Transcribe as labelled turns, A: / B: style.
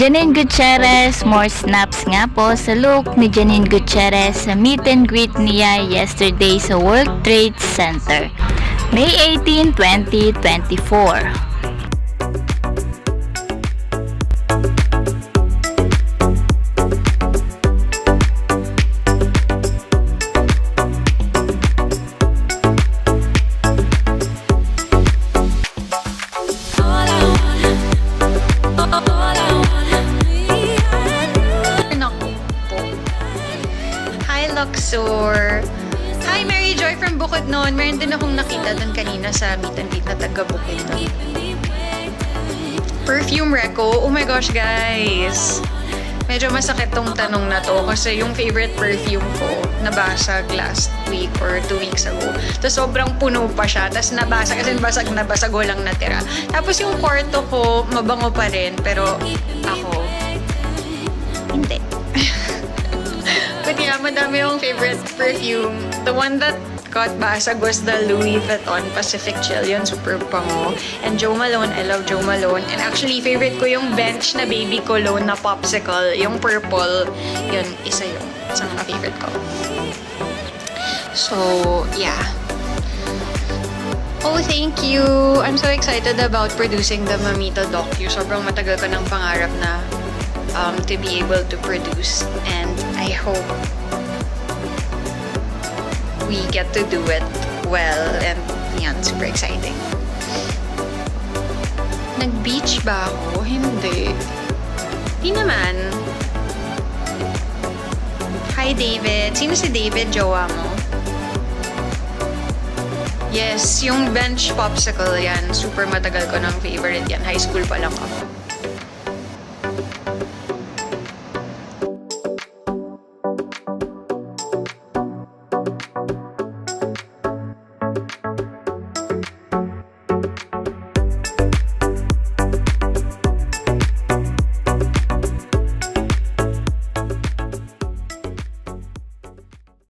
A: Janine Gutierrez, more snaps nga po sa look ni Janine Gutierrez sa meet and greet niya yesterday sa World Trade Center, May 18, 2024.
B: Luxor. Hi, Mary Joy from Bukidnon. Meron din akong nakita doon kanina sa meet and greet na taga Bukidnon. Perfume Reco. Oh my gosh, guys. Medyo masakit tong tanong na to kasi yung favorite perfume ko nabasag last week or 2 weeks ago. Tapos sobrang puno pa siya. Tapos nabasag kasi nabasag walang natira. Tapos yung kwarto ko mabango pa rin pero ako hindi. But yeah, madami yung favorite perfume. The one that got basag was the Louis Vuitton Pacific Chill. Yun, super bango. And Jo Malone, I love Jo Malone. And actually, favorite ko yung Bench na baby cologne na popsicle. Yung purple. Yun, isa yung sa mga favorite ko. So, yeah. Oh, thank you! I'm so excited about producing the Mamita docu. Sobrang matagal ko ng pangarap na to be able to produce, and I hope we get to do it well, and yan, super exciting. Nag-beach ba ako? Hindi. Di naman. Hi, David. Sino si David? Jowa mo? Yes, yung Bench popsicle yan. Super matagal ko ng favorite yan. High school pa lang ako.